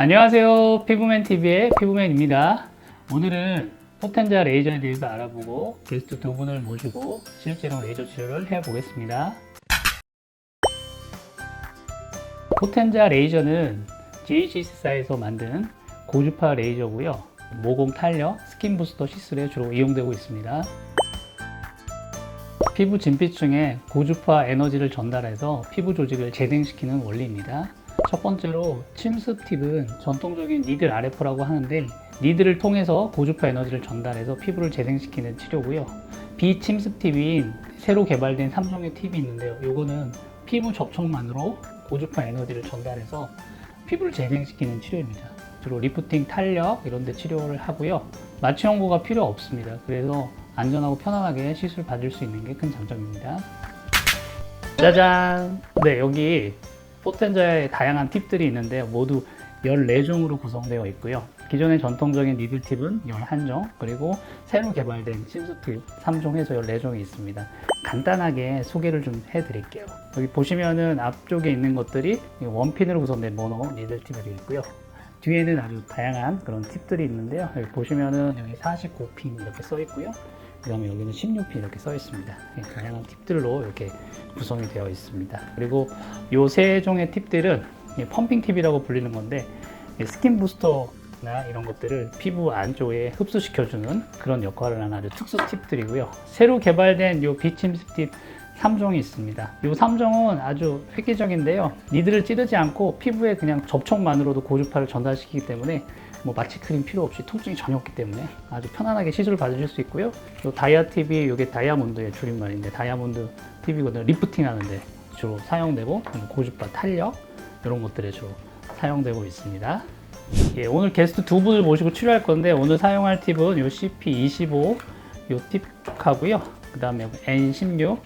안녕하세요. 피부맨TV의 피부맨입니다. 오늘은 포텐자 레이저에 대해서 알아보고 게스트 두 분을 모시고 실제로 레이저 치료를 해보겠습니다. 포텐자 레이저는 GHC사에서 만든 고주파 레이저고요. 모공 탄력, 스킨 부스터 시술에 주로 이용되고 있습니다. 피부 진피층에 고주파 에너지를 전달해서 피부 조직을 재생시키는 원리입니다. 첫 번째로 침습 팁은 전통적인 니들 RF라고 하는데 니들을 통해서 고주파 에너지를 전달해서 피부를 재생시키는 치료고요. 비침습 팁인 새로 개발된 3종의 팁이 있는데요. 이거는 피부 접촉만으로 고주파 에너지를 전달해서 피부를 재생시키는 치료입니다. 주로 리프팅, 탄력 이런 데 치료를 하고요. 마취 연고가 필요 없습니다. 그래서 안전하고 편안하게 시술 받을 수 있는 게 큰 장점입니다. 짜잔! 네, 여기 포텐자의 다양한 팁들이 있는데 모두 14종으로 구성되어 있고요. 기존의 전통적인 니들 팁은 11종, 그리고 새로 개발된 침습 팁 3종 해서 14종이 있습니다. 간단하게 소개를 좀 해드릴게요. 여기 보시면은 앞쪽에 있는 것들이 원핀으로 구성된 모노 니들 팁이 있고요. 뒤에는 아주 다양한 그런 팁들이 있는데요. 여기 보시면은 여기 49핀 이렇게 써 있고요. 그 다음에 여기는 16핀 이렇게 써 있습니다. 다양한 팁들로 이렇게 구성이 되어 있습니다. 그리고 이 세 종의 팁들은 펌핑 팁이라고 불리는 건데 스킨 부스터나 이런 것들을 피부 안쪽에 흡수시켜주는 그런 역할을 하는 아주 특수 팁들이고요. 새로 개발된 이 비침습 팁 3종이 있습니다. 이 3종은 아주 획기적인데요. 니들을 찌르지 않고 피부에 그냥 접촉만으로도 고주파를 전달시키기 때문에 마취 크림 필요 없이 통증이 전혀 없기 때문에 아주 편안하게 시술을 받으실 수 있고요. 또 다이아 팁이 이게 다이아몬드의 줄임말인데 다이아몬드 팁이거든요. 리프팅 하는데 주로 사용되고 고주파 탄력 이런 것들에 주로 사용되고 있습니다. 예, 오늘 게스트 두 분을 모시고 치료할 건데 오늘 사용할 팁은 요 CP25 요 팁하고요. 그 다음에 N16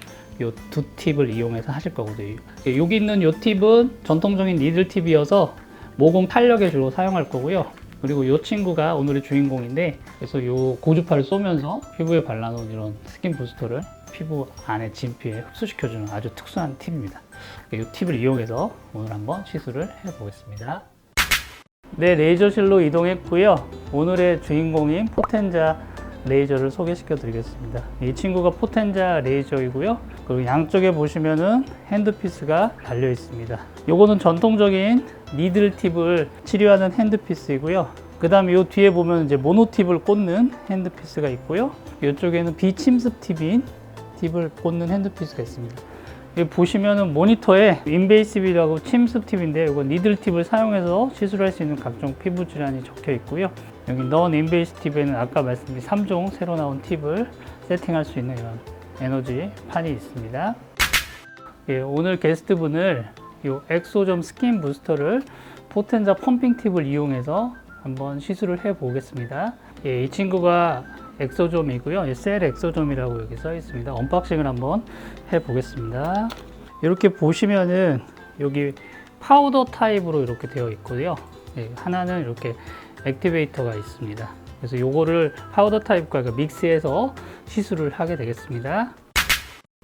요 두 팁을 이용해서 하실 거거든요. 예, 여기 있는 요 팁은 전통적인 니들 팁이어서 모공 탄력에 주로 사용할 거고요. 그리고 이 친구가 오늘의 주인공인데 그래서 이 고주파를 쏘면서 피부에 발라놓은 이런 스킨 부스터를 피부 안에 진피에 흡수시켜주는 아주 특수한 팁입니다. 이 팁을 이용해서 오늘 한번 시술을 해보겠습니다. 네, 레이저실로 이동했고요. 오늘의 주인공인 포텐자 레이저를 소개시켜 드리겠습니다. 이 친구가 포텐자 레이저이고요. 그리고 양쪽에 보시면은 핸드피스가 달려 있습니다. 요거는 전통적인 니들 팁을 치료하는 핸드피스이고요. 그 다음에 요 뒤에 보면 이제 모노 팁을 꽂는 핸드피스가 있고요. 이쪽에는 비침습 팁인 팁을 꽂는 핸드피스가 있습니다. 여기 보시면은 모니터에 인베이시브라고 침습 팁인데 이거 니들 팁을 사용해서 시술할 수 있는 각종 피부 질환이 적혀 있고요. 여기 넌 인베이시브 팁에는 아까 말씀드린 3종 새로 나온 팁을 세팅할 수 있는 이런 에너지 판이 있습니다. 예, 오늘 게스트분을 이 엑소점 스킨 부스터를 포텐자 펌핑 팁을 이용해서 한번 시술을 해 보겠습니다. 예, 이 친구가 엑소점이고요. 셀 엑소점이라고 여기 써 있습니다. 언박싱을 한번 해 보겠습니다. 이렇게 보시면은 여기 파우더 타입으로 이렇게 되어 있고요. 예, 하나는 이렇게 액티베이터가 있습니다. 그래서 요거를 파우더 타입과 믹스해서 시술을 하게 되겠습니다.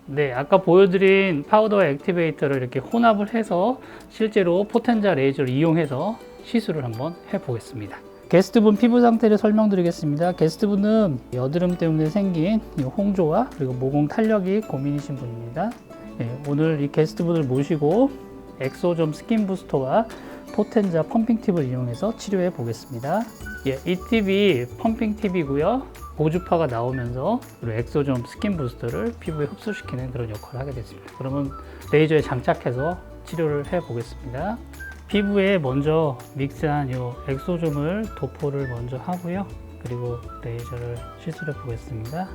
네, 아까 보여드린 파우더 액티베이터를 이렇게 혼합을 해서 실제로 포텐자 레이저를 이용해서 시술을 한번 해보겠습니다. 게스트분 피부 상태를 설명드리겠습니다. 게스트분은 여드름 때문에 생긴 홍조와 그리고 모공 탄력이 고민이신 분입니다. 네, 오늘 이 게스트분을 모시고 엑소점 스킨 부스터와 포텐자 펌핑 팁을 이용해서 치료해 보겠습니다. 예, 이 팁이 펌핑 팁이고요. 고주파가 나오면서 그리고 엑소점 스킨 부스터를 피부에 흡수시키는 그런 역할을 하게 됐습니다. 그러면 레이저에 장착해서 치료를 해 보겠습니다. 피부에 먼저 믹스한 이 엑소점을 도포를 먼저 하고요. 그리고 레이저를 시술해 보겠습니다.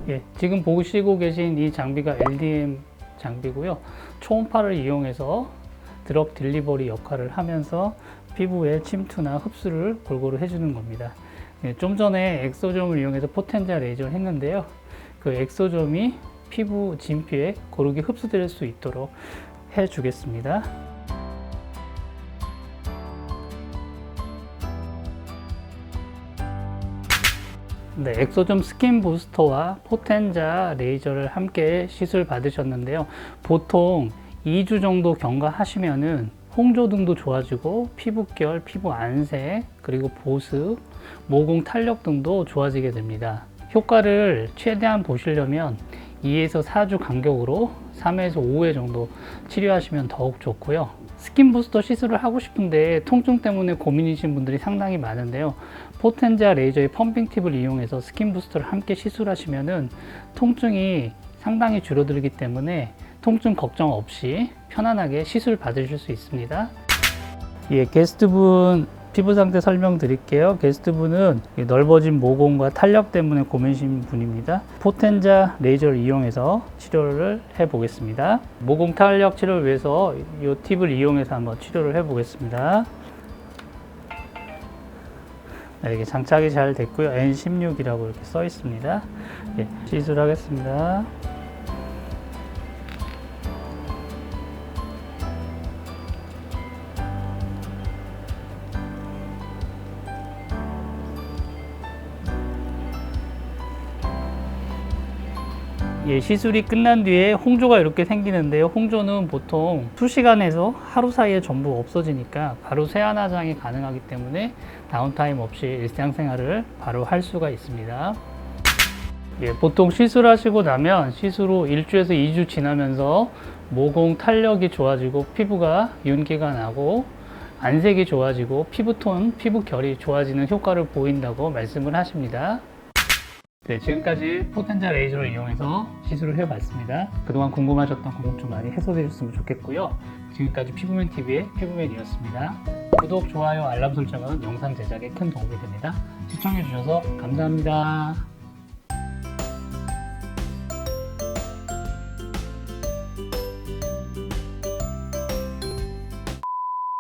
예, 지금 보시고 계신 이 장비가 LDM 장비고요. 초음파를 이용해서 드럭 딜리버리 역할을 하면서 피부의 침투나 흡수를 골고루 해주는 겁니다. 좀 전에 엑소점을 이용해서 포텐자 레이저를 했는데요. 그 엑소점이 피부 진피에 고르게 흡수될 수 있도록 해주겠습니다. 네, 엑소점 스킨 부스터와 포텐자 레이저를 함께 시술 받으셨는데요. 보통 2주 정도 경과하시면은 홍조등도 좋아지고 피부결, 피부 안색, 그리고 보습, 모공 탄력 등도 좋아지게 됩니다. 효과를 최대한 보시려면 2에서 4주 간격으로 3에서 5회 정도 치료하시면 더욱 좋고요. 스킨 부스터 시술을 하고 싶은데 통증 때문에 고민이신 분들이 상당히 많은데요. 포텐자 레이저의 펌핑 팁을 이용해서 스킨 부스터를 함께 시술하시면은 통증이 상당히 줄어들기 때문에 통증 걱정 없이 편안하게 시술 받으실 수 있습니다. 예, 게스트분 피부 상태 설명드릴게요. 게스트분은 넓어진 모공과 탄력 때문에 고민이신 분입니다. 포텐자 레이저를 이용해서 치료를 해보겠습니다. 모공 탄력 치료를 위해서 이 팁을 이용해서 한번 치료를 해보겠습니다. 네, 이게 장착이 잘 됐고요. N16이라고 이렇게 써 있습니다. 예, 시술하겠습니다. 예, 시술이 끝난 뒤에 홍조가 이렇게 생기는데요. 홍조는 보통 수시간에서 하루 사이에 전부 없어지니까 바로 세안 화장이 가능하기 때문에 다운타임 없이 일상생활을 바로 할 수가 있습니다. 예, 보통 시술하시고 나면 시술 후 1주에서 2주 지나면서 모공 탄력이 좋아지고 피부가 윤기가 나고 안색이 좋아지고 피부톤, 피부결이 좋아지는 효과를 보인다고 말씀을 하십니다. 네, 지금까지 포텐자 레이저를 이용해서 시술을 해봤습니다. 그동안 궁금하셨던 궁금증 많이 해소되셨으면 좋겠고요. 지금까지 피부맨TV의 피부맨이었습니다. 구독, 좋아요, 알람 설정은 영상 제작에 큰 도움이 됩니다. 시청해주셔서 감사합니다.